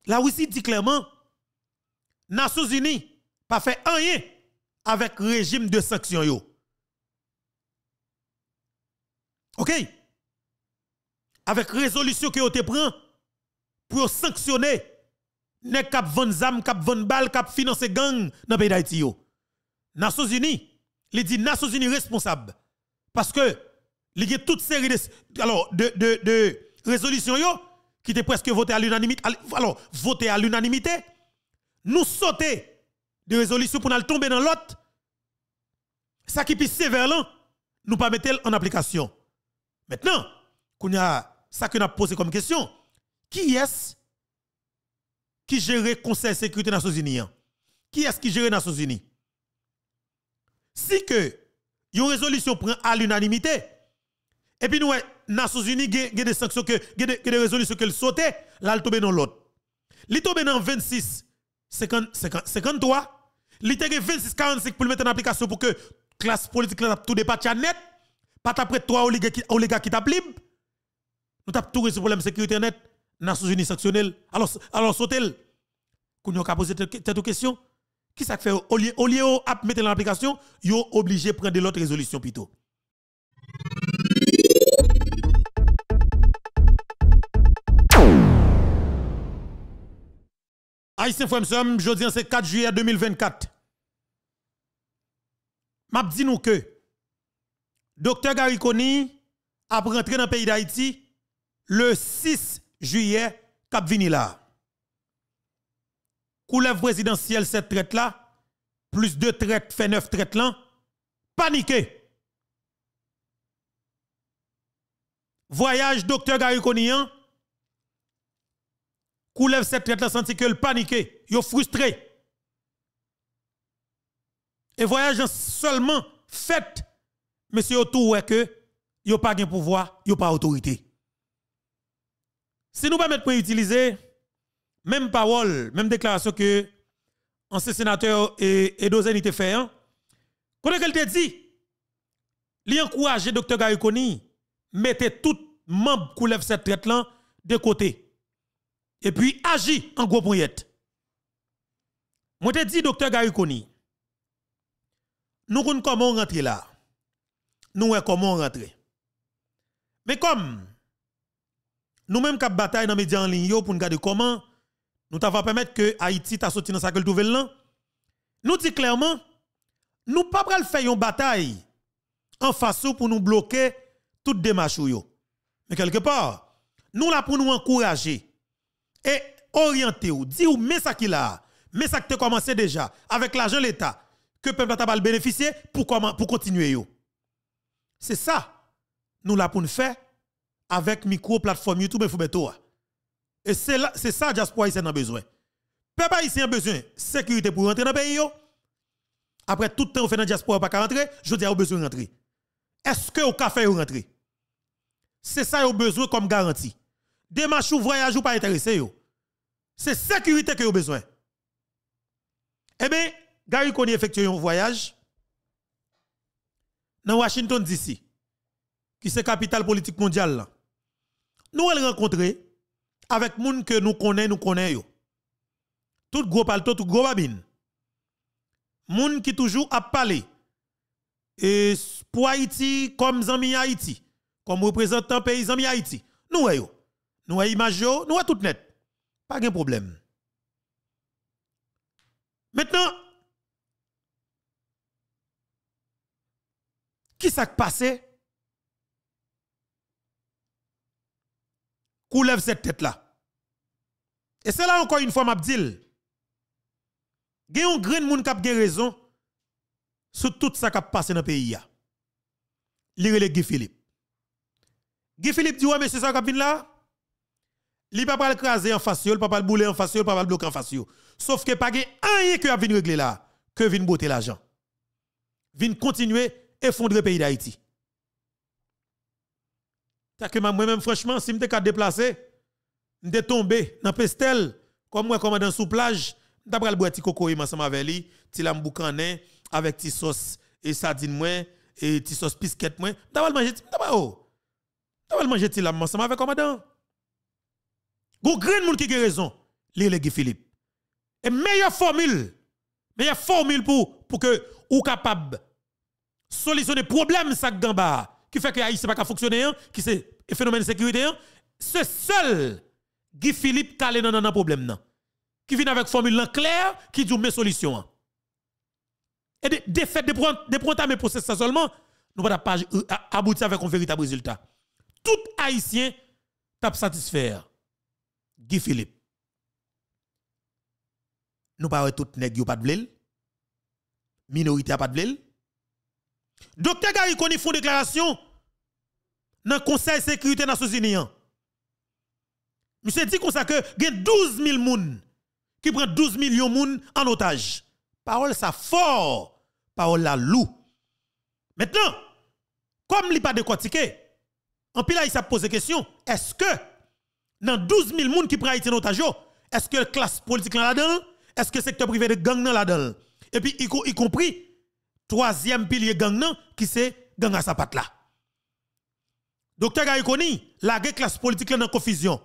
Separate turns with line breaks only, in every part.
La Russie dit clairement, Nations Unies pas fait rien avec le régime de sanctions yo. OK? Avec résolution que vous te prend pour sanctionner les cap vendre zam, cap vendre balle, cap financer gang dans le pays d'Haïti yo. Nations Unies, il dit Nations Unies responsable parce que il y a toute série de résolutions yo qui étaient presque votées à l'unanimité. Alors, votées à l'unanimité, nous sauter de résolutions pour nous tomber dans l'autre. Ça qui est sévère là, nous pas mettre en application. Maintenant, qu'on a ça que nous avons posé comme question, qui est-ce qui gère le Conseil de sécurité des Nations Unies? Qui est-ce qui gère les Nations Unies? Si que une résolution prend à l'unanimité, et puis nous, Nations Unies, il y a des sanctions, des résolutions qu'elles sautent, là, elles tombent dans l'autre. Elles tombent dans 26, 53, elles tombent 26, 45 pour le mettre en application pour que classe politique là tout dépasse net, pas après 3 oligarques qui tapent libre. Nous tapons tout ce problème de sécurité net, Nations Unies sanctionnelles. Alors sautez-le. Qu'on a posé cette question, qui ça fait au lieu de mettre en application, ils sont obligés de prendre l'autre résolution plutôt. Haïtien frère m'sem, jeudi c'est 4 juillet 2024. M'a dit nous que Dr Gariconi a rentré dans le pays d'Haïti le 6 juillet cap vini là. Couleuvre présidentielle cette traite là, plus 2 traites fait 9 traites là, paniqué. Voyage Dr Gariconi Couleuvre cette traite là senti que le paniqué, yo frustré. Et voyage seulement fait monsieur autour que yo pas de pouvoir, yo pas autorité. Si nous pas mettre pour utiliser même parole, même déclaration que ancien sénateur et Dozen était fait quand elle te dit li encourager docteur Gariconi mettez tout membre couleuvre cette traite là de côté et puis agit en gros poignette. Moi te dit docteur Gariconi nous connaissons comment rentrer là. Nous comment rentrer. Mais comme nous-mêmes qui bataille dans les médias en ligne pour nous garder comment nous t'avons permettre que Haïti t'a sorti dans sa gueule nouvelle là. Nous dit clairement nous pas pral faire une bataille en face pour nous bloquer toute démarche yo. Mais quelque part nous là pour nous encourager et orienter ou dire ou mais ça qui là, mais ça qui te commencé déjà avec l'argent l'État que peuple t'a bénéficier pour continuer yo. C'est ça nous là pour nous faire avec micro plateforme YouTube et Fubeto. Et c'est ça diaspora haïtien a besoin. Peuple haïtien a besoin sécurité pour rentrer dans le pays yo. Après tout le temps on fait dans diaspora pas rentrer, je dis a besoin de rentrer. Est-ce que au café ou rentrer? C'est ça yo besoin comme garantie. Démarche ou voyage ou pas intéressé yo. C'est sécurité que yo besoin. Eh bien, Gariconi effectue un voyage dans Washington DC, qui c'est capitale politique mondiale là. Nous allons rencontrer avec moun que nous connaissons yo. Tout gros palto, tout gros babine. Moun qui toujours a parlé et pour Haïti comme zami Haïti, comme représentant pays zami Haïti. Nous yo. Nous image yo, nous tout net. Pas de problème. Maintenant, qui s'est passé? Coulève cette tête là. Et c'est là encore une fois m'a dit, il y a un grand monde qui a raison sur tout ça qui a passé dans le pays. Lire Guy Philippe. Guy Philippe dit ouais mais c'est ça qui a venu là. Il pas pas écraser en face, il pas pas bouler en face, il pas pas bloquer en face. Sauf que pas rien que a venir régler là, que vinn botter l'argent. Vinn continuer effondrer le pays d'Haïti. Que moi-même, franchement, si je me déplacé, je suis tombé dans Pestel, comme moi, commandant sous plage, je suis boire petit coco ensemble avec lui, petit lam boucané, avec petit sauce et sardine, moi, et petit sauce pisquette, moi. Je suis manger petit lam ensemble avec commandant. Gon grand monde qui a raison. lire Guy Philippe. Et meilleure formule pour que ou capable solutionner problème ça gamba qui fait que Haïti pas fonctionner qui c'est phénomène de sécurité c'est seul Guy Philippe calé dans un problème nan qui vient avec formule claire qui dit mes solutions. Et des faits de programmer process ça seulement nous pas aboutir avec un véritable résultat. Tout haïtien t'a satisfaire Guy Philippe. Nous pas tout nèg yo pas de blel. Minorité a pas de blel. Docteur Gary Koni font déclaration dans le Conseil de sécurité des Nations Unies. Monsieur dit comme ça que il y a 12 000 personnes qui prennent 12 millions de personnes en otage. Parole ça fort, parole la loup. Maintenant, comme il n'y a pas de décortiqué, en pile là, il s'est posé question, est-ce que dans 12 000 personnes qui prennent Haïti en otage, est-ce que la classe politique là-dedans, est-ce que le secteur privé de gang là-dedans? Et puis, y compris, troisième pilier gang nan, qui c'est gang à sa patte là. Docteur Gaïkoni, la classe politique là dans confusion.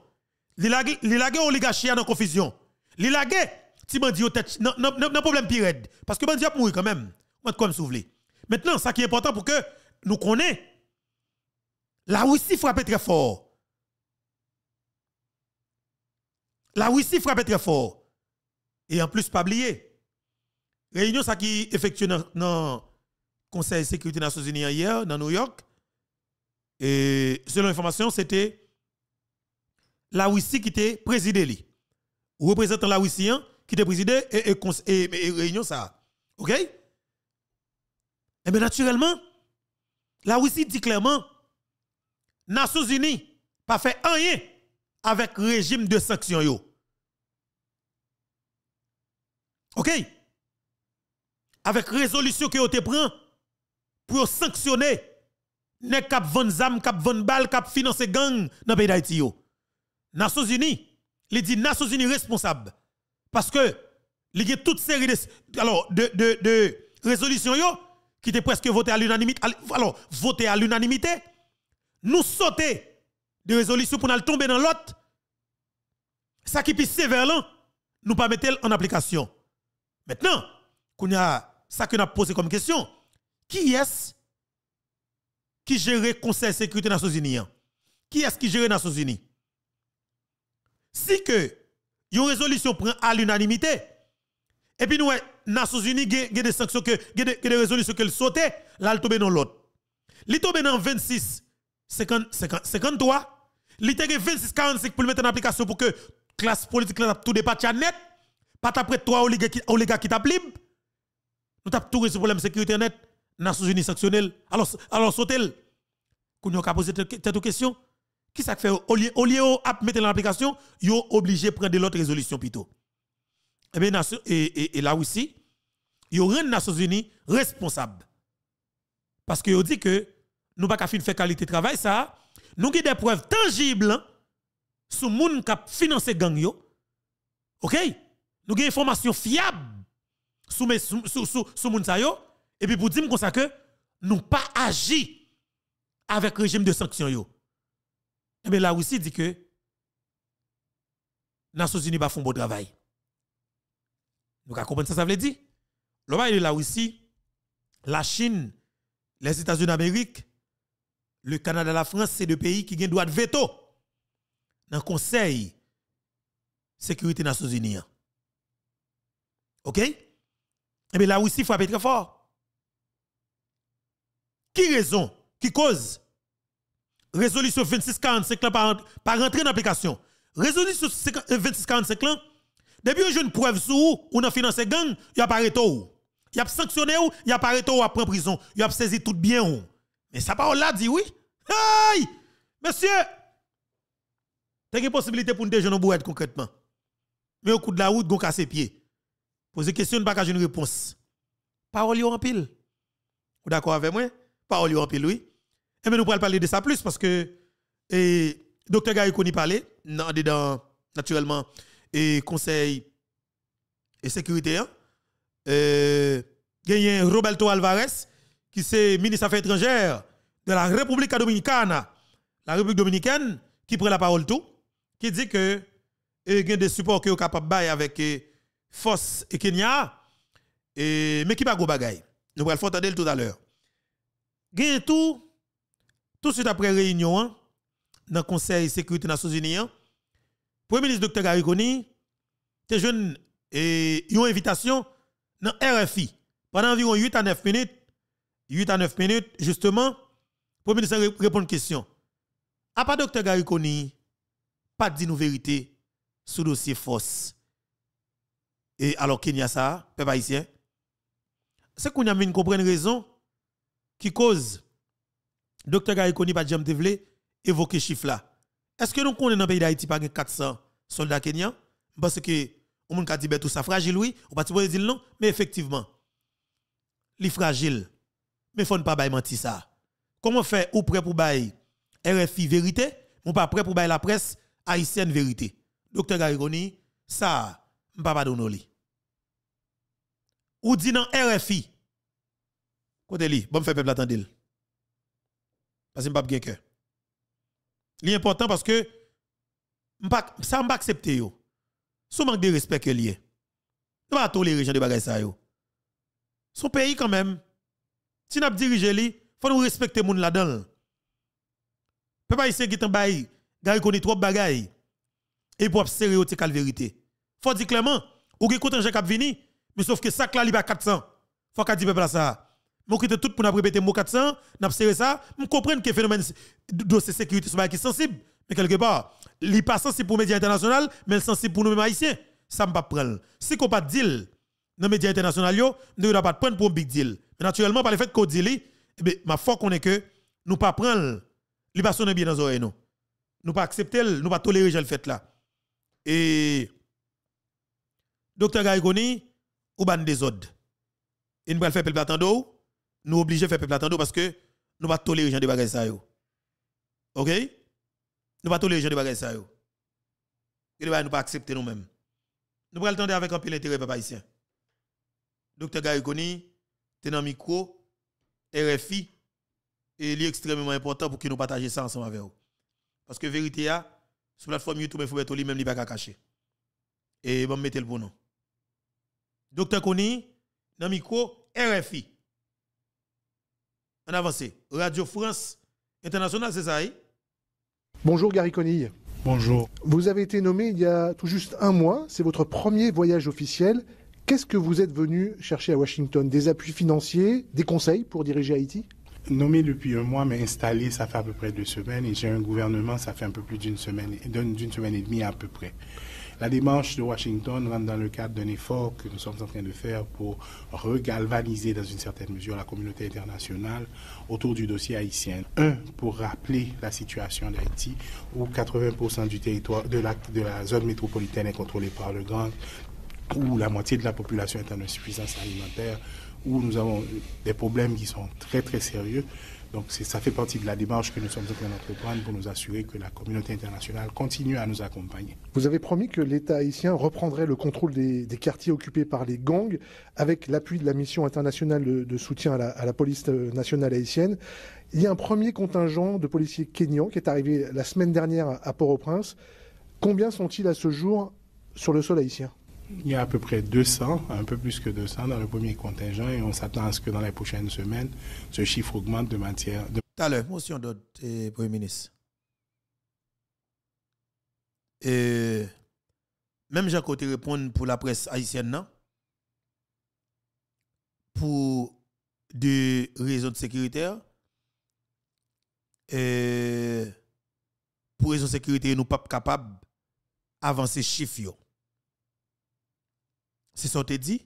Li lage oligarchie dans confusion. Li lage ti bandi yo tête nan problème pire parce que bandi a mourir quand même. Moi comme souvelé. Maintenant, ça qui est important pour que nous connaissons la Russie frappe très fort. La Russie frappe très fort. Et en plus pas oublier réunion ça qui effectué dans Conseil de sécurité des Nations Unies hier dans New York. Et selon l'information, c'était la Russie qui était présidée. Représentant la Russie qui était présidé et réunion ça. OK? Et bien naturellement, la Russie dit clairement Nations Unies pas fait rien avec régime de sanctions yo. OK? Avec résolution que vous te prend pour sanctionner les cap vendre zam, cap vendre balle, cap financer gang dans le pays d'Haïti yo. Nations Unies, il dit Nations Unies responsable parce que il y a toute série de résolutions yo qui étaient presque votées à l'unanimité. Alors, votées à l'unanimité, nous sauter de résolutions pour nous tomber dans l'autre. Ça qui est sévère là, nous pas mettre en application. Maintenant, qu'on a ça que nous a posé comme question, qui est-ce qui gère le Conseil de sécurité des Nations Unies? Qui est-ce qui gère les Nations Unies? Si que une résolution prend à l'unanimité, et puis nous, Nations Unies, il y a des sanctions, il y a des résolutions qui sautent, là, elles tombent dans l'autre. Elles tombent dans 26, 53, elles tombent 26, 45 pour le mettre en application pour que la classe politique là tout dépasse net, pas après 3 oligarques qui tapent libre. Nous tapons tout ce problème de sécurité net, Nations Unies sanctionnelles. Alors sautez-le. Quand nous avons posé cette question, qui ça fait au lieu de mettre en application, ils sont obligés de prendre de l'autre résolution plutôt. Eh bien, et là aussi, ils rendent les Nations Unies responsables. Parce qu'ils dit que nous ne pouvons pas faire qualité de travail, ça. Nous avons des preuves tangibles sur les gens qui financent gang yo. OK? Nous avons des informations fiables sur les gens et puis pour dire comme ça que nous pas agi avec le régime de sanctions yo. Eh bien, la Russie dit que les Nations Unies ne font pas bon travail. Nous comprenons ça veut dire. Le de la Russie, la Chine, les États-Unis d'Amérique, le Canada, la France, c'est deux pays qui ont droit de veto dans le Conseil de sécurité des Nations Unies. OK? Eh bien, la Russie frappe très fort. Qui raison? Qui cause? Résolution 2645 par rentrer en application. Résolution 2645 là, depuis que j'ai une preuve sur où on a financé gang, il a pas arrêté où. Il a sanctionné où, il a pas arrêté où après prison, il a saisi tout bien où. Mais ça parole là dit oui. Hey! Monsieur, t'as une possibilité pour nous déjeuner au bout concrètement. Mais au coup de la route, gon casse pied. Poser question, pas une réponse. Parole en pile. Vous d'accord avec moi? Parole en pile, oui. Et mais nous pourrons parler de ça plus parce que Dr. Gary Koni parlait dans naturellement et conseil et sécurité. Il y a Roberto Alvarez qui est ministre des Affaires étrangères de la République Dominicana, la République dominicaine, qui prend la parole tout, qui dit que et gen des supports que capable bailler avec force et Kenya mais qui pas gros bagay. Nous va le faire entendre tout à l'heure. Gen tout de suite après réunion dans le Conseil de sécurité des Nations Unies, Premier ministre Dr. Garikoni te jeune une invitation dans RFI pendant environ 8 à 9 minutes. 8 à 9 minutes, justement, Premier ministre répond à une question. A pas Dr. Garikoni, pas dit nous vérité sur le dossier force. Et alors Kenya ça, peuple haïtien. C'est qu'on a mis une comprendre raison qui cause Dr. Garikoni pas jamais développer évoquer chiffre là. Est-ce que nous connaissons dans le pays d'Haïti pas 400 soldats kenyans parce que on monde ka dit tout ça fragile oui, on pas dire non, mais effectivement, li fragile. Mais faut ne pas bailler mentir ça. Comment faire ou prêt pour bailler RFI vérité, ou pas prêt pour bailler la presse haïtienne vérité. Docteur Garikoni, ça m'pa pas donner li. Ou dit dans RFI. Côté li, bon fait peuple attendre. Parce que m'pa bien cœur. Li important parce que ça m'pa accepter yo. Sous manque de respect que lié. Nous pas tolérer gens de bagages ça yo. Son pays quand même. Si n'a dirigé li, faut nous respecter moun là-dedans. Peuple haïtien qui t'en bail, gars connaît trop bagaille. Et pour stéréotype la vérité. Faut dire clairement, ou qui contingent cap vini, mais sauf que ça là li pas 400. Faut qu'a dit peuple là ça. Moi qui tout pour n'a répéter mot 400, n'a serré ça, me comprendre que phénomène dossier sécurité sont qui sensible, mais quelque part, li pas sensible pour médias internationaux, mais sensible pour nous mêmes haïtiens. Ça me pas prendre. Si qu'on pas deal dans médias internationaux yo, nous ne pas prendre pour un big deal. Mais naturellement par le fait qu'on dit li, ma foi qu'on est que nous pas prendre li pas sonner bien dans oreilles nous. Nous pas accepter, nous pas tolérer le fait là. Et Docteur Garikoni ou ban des ordres. Et nous va faire peuple attendre, nous obliger faire peuple attendre parce que nous pas tolérer gens de bagages ça yo. OK? Nous pas tolérer gens de bagages ça yo. Et nous pas accepter nous mêmes. Nous va attendre avec un peu l'intérêt peuple haïtien. Docteur Garikoni t'es dans micro RFI et il est extrêmement important pour que nous partagions ça ensemble avec vous. Parce que vérité a sur la plateforme YouTube il faut mettre même li pas cacher. Et bon mettez le pour nous. Docteur Koni dans micro RFI. En avancé, Radio France Internationale, c'est ça?
Bonjour Gary Conille.
Bonjour.
Vous avez été nommé il y a tout juste un mois, c'est votre premier voyage officiel. Qu'est-ce que vous êtes venu chercher à Washington? Des appuis financiers, des conseils pour diriger Haïti?
Nommé depuis un mois, mais installé, ça fait à peu près 2 semaines. Et j'ai un gouvernement, ça fait un peu plus d'une semaine et demie à peu près. La démarche de Washington rentre dans le cadre d'un effort que nous sommes en train de faire pour regalvaniser dans une certaine mesure la communauté internationale autour du dossier haïtien. Pour rappeler la situation d'Haïti, où 80% du territoire de la zone métropolitaine est contrôlée par le gang, où la moitié de la population est en insuffisance alimentaire, où nous avons des problèmes qui sont très très sérieux. Donc ça fait partie de la démarche que nous sommes en train d'entreprendre pour nous assurer que la communauté internationale continue à nous accompagner.
Vous avez promis que l'État haïtien reprendrait le contrôle des quartiers occupés par les gangs avec l'appui de la mission internationale de soutien à la police nationale haïtienne. Il y a un premier contingent de policiers kenyans qui est arrivé la semaine dernière à Port-au-Prince. Combien sont-ils à ce jour sur le sol haïtien?
Il y a à peu près 200, un peu plus que 200 dans le premier contingent et on s'attend à ce que dans les prochaines semaines, ce chiffre augmente de matière.
Tout à l'heure, motion d'ordre, Premier ministre. Et même j'ai côté répondre pour la presse haïtienne, non? Pour des raisons de sécurité. Et pour raisons de sécurité, nous ne sommes pas capables d'avancer chiffres. C'est ça que tu dit,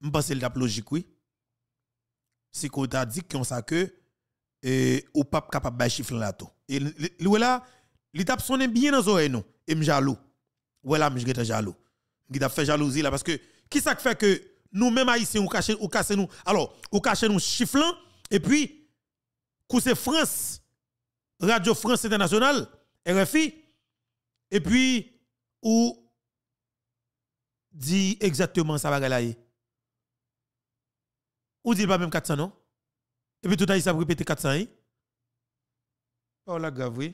je pense que c'est logique, oui. C'est qu'on t'a dit qu'on sait que ou pas capable de chiffrer là tout. Et là, l'étape sonne bien dans les oreilles, non. Et je suis jaloux. Voilà, je suis jaloux. Je suis fait jalousie là parce que qui ça fait que nous-mêmes haïtiens, ou cassez nous. Alors, ou cachez nous chifflant et puis, c'est France, Radio France Internationale, RFI, et puis, ou dit exactement ça va là. Ou dit pas même 400 non? Et puis tout à l'heure, ça va répéter 400. Oh la grave, oui.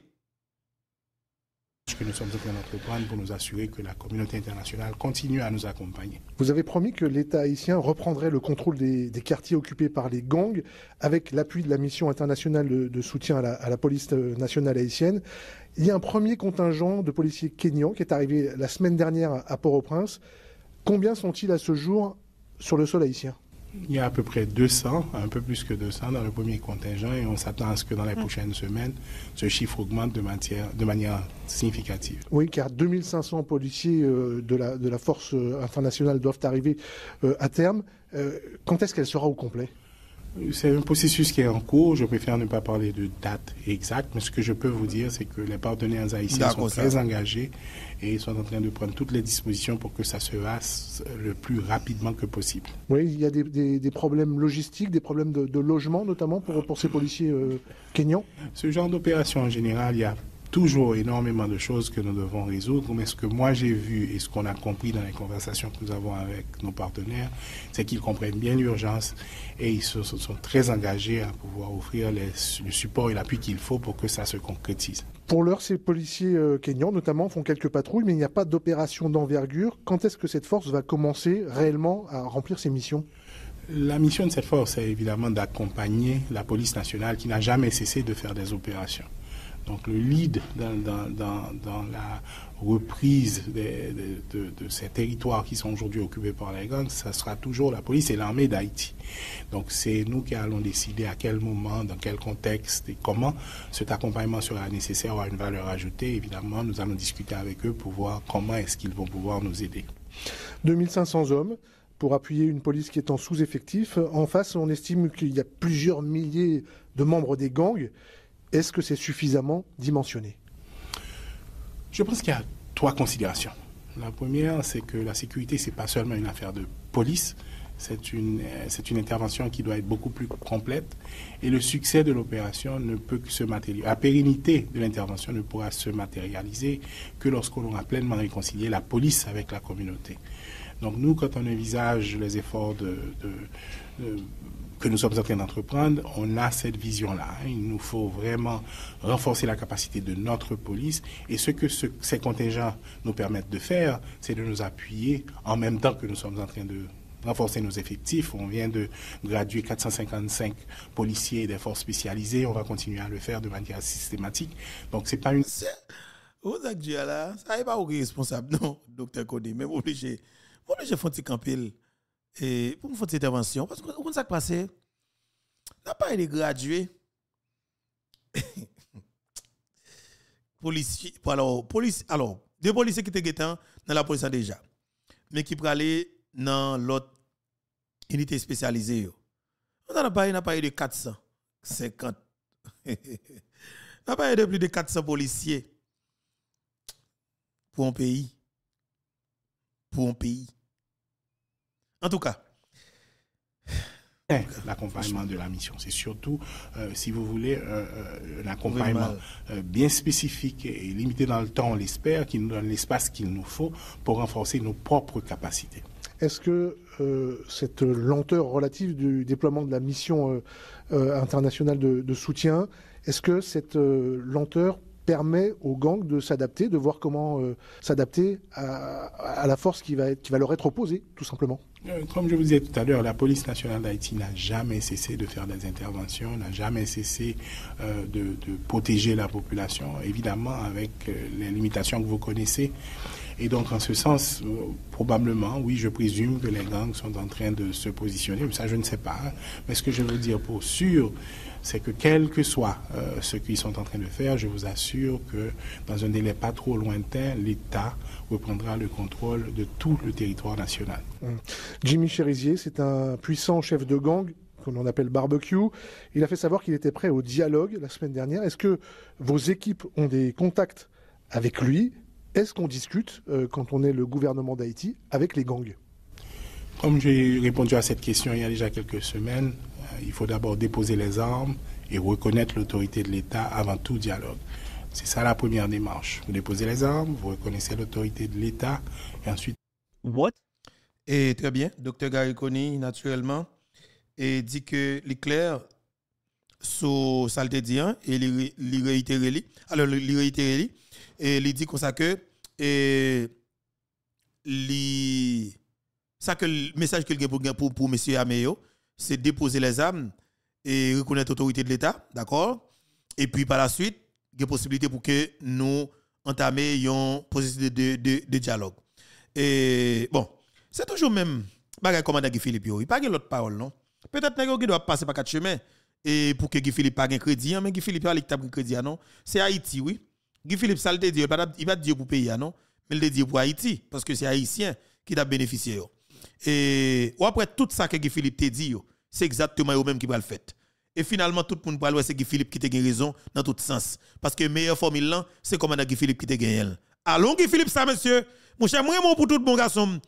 que nous sommes en train d'entreprendre pour nous assurer que la communauté internationale continue à nous accompagner.
Vous avez promis que l'État haïtien reprendrait le contrôle des quartiers occupés par les gangs avec l'appui de la mission internationale de soutien à la police nationale haïtienne. Il y a un premier contingent de policiers kényans qui est arrivé la semaine dernière à Port-au-Prince. Combien sont-ils à ce jour sur le sol haïtien ?
Il y a à peu près 200, un peu plus que 200 dans le premier contingent et on s'attend à ce que dans les prochaines semaines, ce chiffre augmente de manière significative.
Oui, car 2500 policiers de la force internationale doivent arriver à terme. Quand est-ce qu'elle sera au complet ?
C'est un processus qui est en cours. Je préfère ne pas parler de date exacte, mais ce que je peux vous dire, c'est que les partenaires haïtiens sont très engagés et sont en train de prendre toutes les dispositions pour que ça se fasse le plus rapidement que possible.
Oui, il y a des problèmes logistiques, des problèmes de logement notamment pour ces policiers kényans.
Ce genre d'opération en général, il y a toujours énormément de choses que nous devons résoudre, mais ce que moi j'ai vu et ce qu'on a compris dans les conversations que nous avons avec nos partenaires, c'est qu'ils comprennent bien l'urgence et ils sont très engagés à pouvoir offrir le support et l'appui qu'il faut pour que ça se concrétise.
Pour l'heure, ces policiers kényans notamment font quelques patrouilles, mais il n'y a pas d'opération d'envergure. Quand est-ce que cette force va commencer réellement à remplir ses missions ?
La mission de cette force est évidemment d'accompagner la police nationale qui n'a jamais cessé de faire des opérations. Donc le lead dans la reprise de ces territoires qui sont aujourd'hui occupés par les gangs, ça sera toujours la police et l'armée d'Haïti. Donc c'est nous qui allons décider à quel moment, dans quel contexte et comment cet accompagnement sera nécessaire ou à une valeur ajoutée. Évidemment, nous allons discuter avec eux pour voir comment est-ce qu'ils vont pouvoir nous aider. 2500
hommes pour appuyer une police qui est en sous-effectif. En face, on estime qu'il y a plusieurs milliers de membres des gangs. Est-ce que c'est suffisamment dimensionné ?
Je pense qu'il y a 3 considérations. La première, c'est que la sécurité, ce n'est pas seulement une affaire de police, c'est une intervention qui doit être beaucoup plus complète et le succès de l'opération ne peut que se matérialiser. La pérennité de l'intervention ne pourra se matérialiser que lorsqu'on aura pleinement réconcilié la police avec la communauté. Donc nous, quand on envisage les efforts que nous sommes en train d'entreprendre, on a cette vision-là. Il nous faut vraiment renforcer la capacité de notre police et ce que ces contingents nous permettent de faire, c'est de nous appuyer en même temps que nous sommes en train de renforcer nos effectifs. On vient de graduer 455 policiers des forces spécialisées. On va continuer à le faire de manière systématique. Donc c'est pas une...
Vous êtes là, ça n'est pas responsable, non, docteur Codé, mais obligé de faire un campil et pour faire cette intervention parce que comment ça passe n'a pas été gradué policier alors deux policiers qui étaient dans la police déjà mais qui pour aller dans l'autre unité spécialisée on n'a pas de 450 n'a pas de plus de 400 policiers pour un pays en tout cas,
l'accompagnement de la mission, c'est surtout, si vous voulez, un accompagnement bien spécifique et limité dans le temps, on l'espère, qui nous donne l'espace qu'il nous faut pour renforcer nos propres capacités.
Est-ce que cette lenteur relative du déploiement de la mission internationale de soutien, est-ce que cette lenteur permet aux gangs de s'adapter, de voir comment s'adapter à la force qui va leur être opposée, tout simplement?
Comme je vous disais tout à l'heure, la police nationale d'Haïti n'a jamais cessé de faire des interventions, n'a jamais cessé de protéger la population, évidemment avec les limitations que vous connaissez. Et donc, en ce sens, probablement, oui, je présume que les gangs sont en train de se positionner, mais ça, je ne sais pas. Mais ce que je veux dire pour sûr, c'est que quel que soit ce qu'ils sont en train de faire, je vous assure que dans un délai pas trop lointain, l'État reprendra le contrôle de tout le territoire national.
Jimmy Cherizier, c'est un puissant chef de gang qu'on en appelle barbecue. Il a fait savoir qu'il était prêt au dialogue la semaine dernière. Est-ce que vos équipes ont des contacts avec lui? Est-ce qu'on discute, quand on est le gouvernement d'Haïti, avec les gangs?
Comme j'ai répondu à cette question il y a déjà quelques semaines, il faut d'abord déposer les armes et reconnaître l'autorité de l'État avant tout dialogue. C'est ça la première démarche. Vous déposez les armes, vous reconnaissez l'autorité de l'État et ensuite...
What? Et très bien, Dr Garikoni, naturellement, et dit que l'éclair, sur ça le dit, et il réitère. Alors, il réitère, et il dit comme ça que et ça que le message qu'il a pour monsieur Ameyo, c'est déposer les armes et reconnaître l'autorité de l'État, d'accord? Et puis par la suite, il y a possibilité pour que nous entamions un processus de dialogue. Et bon, c'est toujours même bagay commandant Guy Philippe, il n'y a pas l'autre parole, non? Peut-être qu'il doit passer par 4 chemins et pour que Guy Philippe pas un crédit, mais Guy Philippe pas un crédit, non? C'est Haïti, oui. Guy Philippe, ça le dit, il va dire pour payer, non? Mais il dit pour Haïti, parce que c'est Haïtien qui a bénéficié. Et après tout ça que Guy Philippe t'a dit, c'est exactement eux-mêmes qui va le faire. Et finalement, tout le monde parle, c'est Guy Philippe qui a raison dans tout sens. Parce que la meilleure formule là, c'est commandant Guy Philippe qui a gagné. Allons Guy Philippe, ça, monsieur. Mon cher, moi, pour tout le monde, garçon.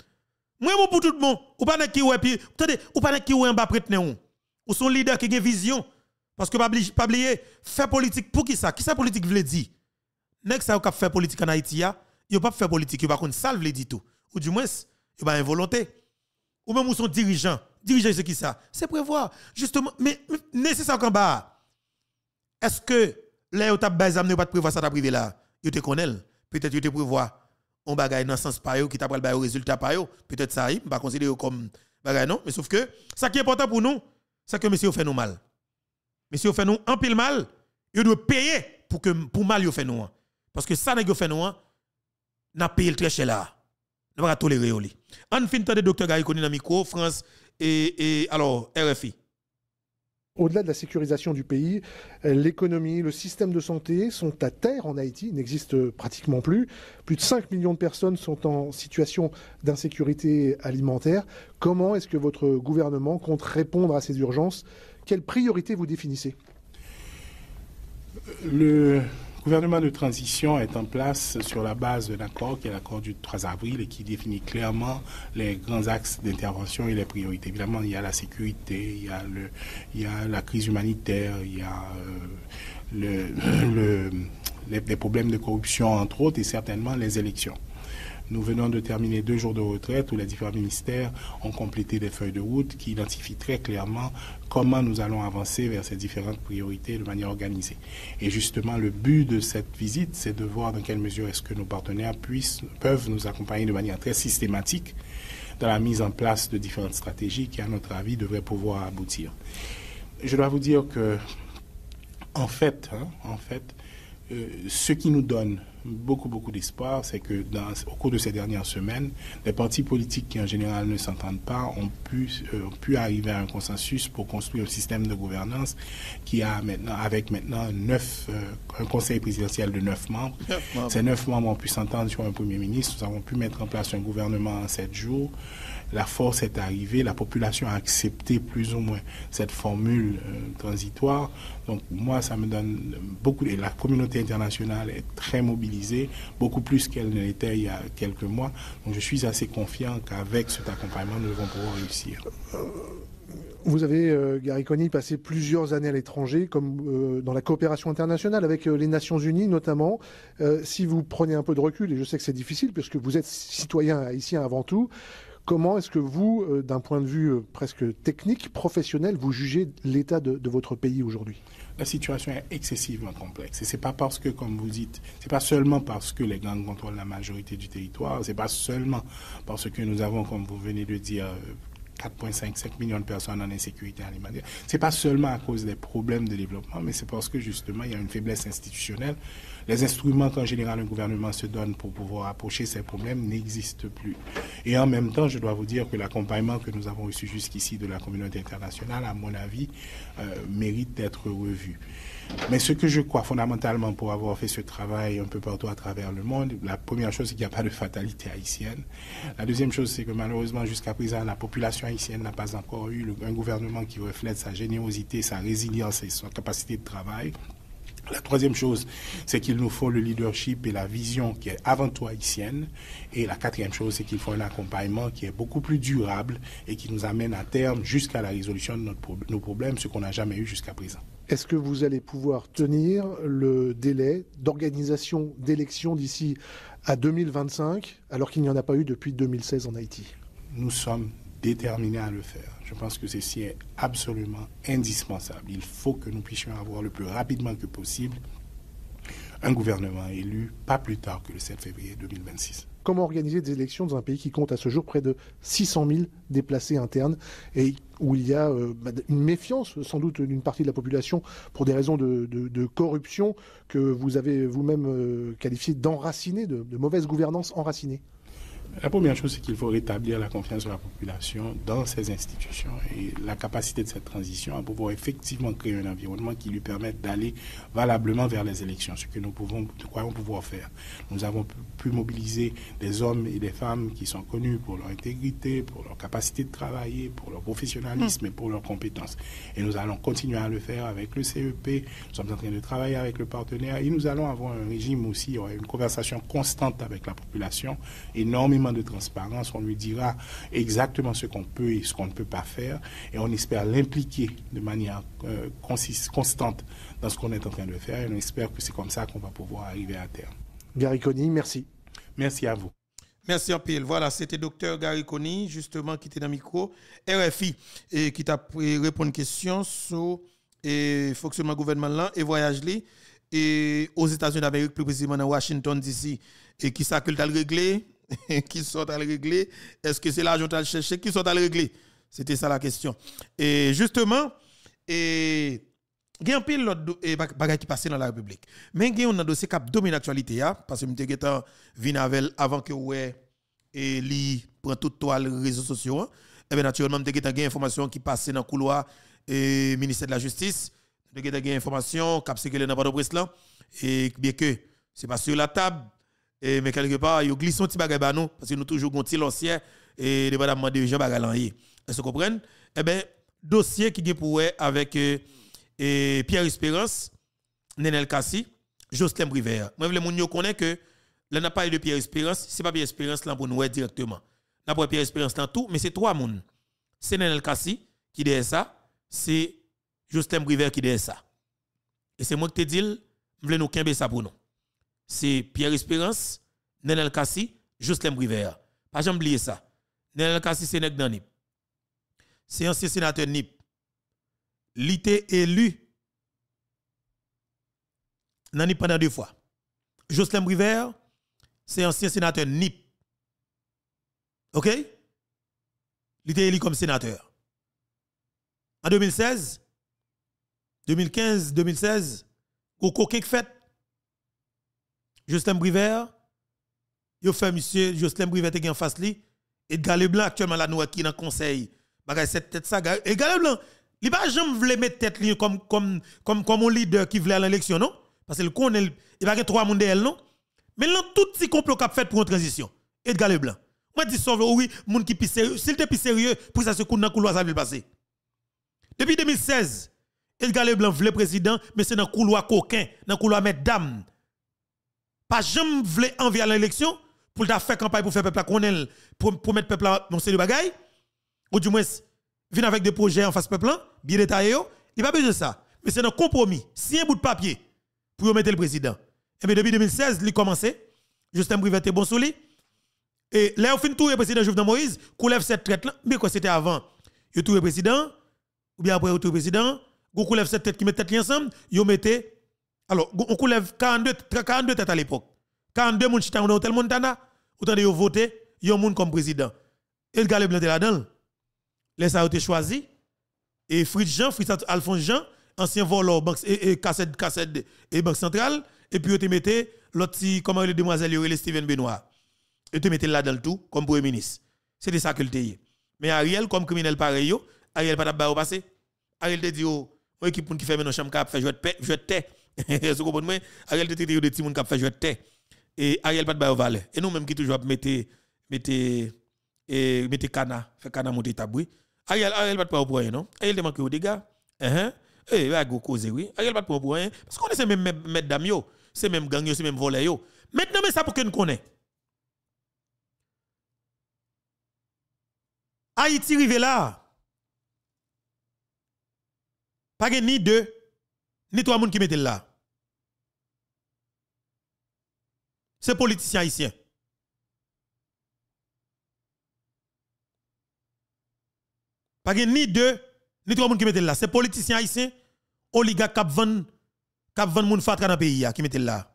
Moi, pour tout le monde. Ou pas qui ouais, puis, attendez, ou pas qui ouais en bas prête ou son leader qui a une vision. Parce que, pas oublier, faire politique pour qui ça? Qui ça politique veut dire? Next, ça, faire politique en Haïti, il pas faire politique, il pas contre ça, veut dire tout. Ou du moins, il pas involonté. Ou même ou son dirigeant. Dirigeant, c'est qui ça? C'est prévoir. Justement, mais nécessaire qu'en bas. Est-ce que là, où tu as besoin de pas prévoir ça, tu privé là? Tu te connais. Peut-être que tu te prévoir un bagage dans le sens par qui t'a pas le résultat par peut-être ça, pas considérer comme bagage non, mais sauf que ça qui est important pour nous, c'est que monsieur fait nous mal. Monsieur fait nous en pile mal, il doit payer pour mal il fait nous. Parce que ça n'est fait nous, n'a payé très cher là. N'a pas tolérer oli. En fin de docteur Gary Koni dans micro France et alors RFI.
Au-delà de la sécurisation du pays, l'économie, le système de santé sont à terre en Haïti, n'existent pratiquement plus. Plus de 5 millions de personnes sont en situation d'insécurité alimentaire. Comment est-ce que votre gouvernement compte répondre à ces urgences? Quelles priorités vous définissez?
Le gouvernement de transition est en place sur la base d'un accord qui est l'accord du 3 avril et qui définit clairement les grands axes d'intervention et les priorités. Évidemment, il y a la sécurité, il y a la crise humanitaire, il y a les problèmes de corruption, entre autres, et certainement les élections. Nous venons de terminer 2 jours de retraite où les différents ministères ont complété des feuilles de route qui identifient très clairement comment nous allons avancer vers ces différentes priorités de manière organisée. Et justement, le but de cette visite, c'est de voir dans quelle mesure est-ce que nos partenaires peuvent nous accompagner de manière très systématique dans la mise en place de différentes stratégies qui, à notre avis, devraient pouvoir aboutir. Je dois vous dire que, en fait, ce qui nous donne beaucoup d'espoir, c'est que au cours de ces dernières semaines, les partis politiques qui en général ne s'entendent pas ont pu arriver à un consensus pour construire un système de gouvernance qui a avec maintenant un conseil présidentiel de 9 membres. Ces 9 membres ont pu s'entendre sur un premier ministre. Nous avons pu mettre en place un gouvernement en 7 jours. La force est arrivée, la population a accepté plus ou moins cette formule transitoire. Donc moi, ça me donne beaucoup, et la communauté internationale est très mobilisée, beaucoup plus qu'elle ne l'était il y a quelques mois. Donc je suis assez confiant qu'avec cet accompagnement, nous devons pouvoir réussir.
Vous avez, Gary Koni, passé plusieurs années à l'étranger, comme dans la coopération internationale avec les Nations Unies notamment. Si vous prenez un peu de recul, et je sais que c'est difficile puisque vous êtes citoyen haïtien avant tout, comment est-ce que vous, d'un point de vue presque technique, professionnel, vous jugez l'état de votre pays aujourd'hui?
La situation est excessivement complexe. Et c'est pas parce que, comme vous dites, c'est pas seulement parce que les gangs contrôlent la majorité du territoire, c'est pas seulement parce que nous avons, comme vous venez de dire, 4,5 millions de personnes en insécurité alimentaire. C'est pas seulement à cause des problèmes de développement, mais c'est parce que justement il y a une faiblesse institutionnelle. Les instruments qu'en général un gouvernement se donne pour pouvoir approcher ces problèmes n'existent plus. Et en même temps, je dois vous dire que l'accompagnement que nous avons reçu jusqu'ici de la communauté internationale, à mon avis, mérite d'être revu. Mais ce que je crois fondamentalement pour avoir fait ce travail un peu partout à travers le monde, la première chose, c'est qu'il n'y a pas de fatalité haïtienne. La deuxième chose, c'est que malheureusement, jusqu'à présent, la population haïtienne n'a pas encore eu un gouvernement qui reflète sa générosité, sa résilience et sa capacité de travail. La troisième chose, c'est qu'il nous faut le leadership et la vision qui est avant tout haïtienne. Et la quatrième chose, c'est qu'il faut un accompagnement qui est beaucoup plus durable et qui nous amène à terme jusqu'à la résolution de nos problèmes, ce qu'on n'a jamais eu jusqu'à présent.
Est-ce que vous allez pouvoir tenir le délai d'organisation d'élections d'ici à 2025, alors qu'il n'y en a pas eu depuis 2016 en Haïti?
Nous sommes déterminés à le faire. Je pense que ceci est absolument indispensable. Il faut que nous puissions avoir le plus rapidement que possible un gouvernement élu pas plus tard que le 7 février 2026.
Comment organiser des élections dans un pays qui compte à ce jour près de 600 000 déplacés internes et où il y a une méfiance sans doute d'une partie de la population pour des raisons de corruption que vous avez vous-même qualifié d'enracinée, de mauvaise gouvernance enracinée?
La première chose, c'est qu'il faut rétablir la confiance de la population dans ces institutions et la capacité de cette transition à pouvoir effectivement créer un environnement qui lui permette d'aller valablement vers les élections, ce que nous croyons pouvoir faire. Nous avons pu mobiliser des hommes et des femmes qui sont connus pour leur intégrité, pour leur capacité de travailler, pour leur professionnalisme et pour leurs compétences. Et nous allons continuer à le faire avec le CEP, nous sommes en train de travailler avec le partenaire et nous allons avoir un régime aussi, une conversation constante avec la population, énormément de transparence, on lui dira exactement ce qu'on peut et ce qu'on ne peut pas faire et on espère l'impliquer de manière constante dans ce qu'on est en train de faire et on espère que c'est comme ça qu'on va pouvoir arriver à terme.
Gary Coney, merci.
Merci à vous.
Merci en pile. Voilà, c'était docteur Gary Coney, justement, qui était dans le micro RFI et qui t'a répondu à une question sur le fonctionnement gouvernement et voyage et aux États-Unis d'Amérique, plus précisément dans Washington DC, et qui s'accule à le régler. Qui sont à le régler? Est-ce que c'est l'argent à le chercher? Qui sont à le régler? C'était ça la question. Et justement, il y a un pile l'autre bagaille qui passe dans la République. Mais il y a un dossier qui domine l'actualité, parce que je suis venu avec avant que ouais et li prend tout les réseaux sociaux. Et bien naturellement, je suis une information qui passe dans le couloir et ministère de la Justice. Je suis une information qui circule dans Port-au-Prince et bien que c'est pas sur la table. Mais quelque part, il glisse un petit bagage nous parce que nous toujours un petit l'ancien et dépendamment de gens bagalanyer. Est-ce que vous comprenez? Eh bien, dossier qui est pour avec Pierre Espérance, Nenel Kassi, Jocelyn Briver. Moi, le monde connaît que là n'a pas de Pierre Espérance, c'est pas Pierre Espérance là pour nous directement. N'a pas Pierre Espérance dans tout, mais c'est trois monde. C'est Nenel Kassi qui dit ça, c'est Jocelyn Briver qui dit ça. Et c'est moi qui te dis, je veux nous kembe ça pour nous. C'est Pierre Espérance, Nenel Kassi, Jocelyn Briver. Pas jamais oublier ça. Nenel Kassi, c'est nèg dans NIP. C'est ancien sénateur NIP. Il était élu dans NIP pendant 2 fois. Jocelyn Briver, c'est ancien sénateur NIP. OK? Il était élu comme sénateur. En 2016, 2015, 2016, au coquin fait Jocelyn Briver, il fait monsieur Jocelyn Briver qui est en face li et Galé Blanc actuellement là nous qui dans conseil. Bagay cette tête ça et Galé Blanc, il pas jamais voulu mettre tête li comme un leader qui voulait à l'élection non parce que le connaît il pas 3 monde elle non. Mais là tout petit complot qu'a fait pour une transition. Et Galé Blanc. Moi dis sauve oui, monde qui plus sérieux, s'il était plus sérieux pour ça se coup dans couloir ça va passer. Depuis 2016, Edgar Leblanc voulait président, mais c'est dans le couloir coquin, dans le couloir mesdames. Pas jamais voulait envier à l'élection pour faire campagne pour faire peuple connaître pour mettre peuple dans ces bagailles ou du moins venir avec des projets en face peuple bien détaillés, il pas besoin de ça. Mais c'est un compromis, si un bout de papier pour mettre le président. Et bien depuis 2016, il a commencé, Justin Brivet était bon sur lui. Et là, on finit tout le président Jovenel Moïse, coulève cette traite là, mais quoi c'était avant? Il tout le président ou bien après il tout le président, on coulève cette tête qui met tête ensemble, il mettez alors on coulève 42 têtes à l'époque. 42 moun chita dans hôtel Montana, autant de voter, yon moun comme président. Et le gars blanc là-dedans. Les a été choisi et Fritz Alphonse Jean, ancien voleur banque et cassette et banque centrale et puis te mettez l'autre comment les demoiselles les Steven Benoît. Et te mettez là dans le tout comme premier ministre. C'était ça que le teye. Mais Ariel comme criminel pareil yo, Ariel pas d'abord passé. Ariel te dit oh, équipe qui fait maintenant chambre cap fait jouer de thé. Vous comprenez? Ariel te dit des petits moun cap fait jouer de thé. Et Ariel pas de bail valet. Et nous même qui toujours mettez cana, fait cana monter taboué. Ariel pas de pour rien non. Ariel demande que au dégâts. Eh va go causer oui. Ariel pas de pour rien parce qu'on est ces même mesdames yo, c'est même gang yo, c'est même volé yo. Maintenant mais ça pour que nous connaît. Haïti rive là. Pas ni deux ni trois moun qui mettent là. C'est politicien haïtien. Pas ni deux, ni trois moun qui mettent là. C'est politicien haïtien, oligarque cap vend moun fatra dans le pays qui mettent là.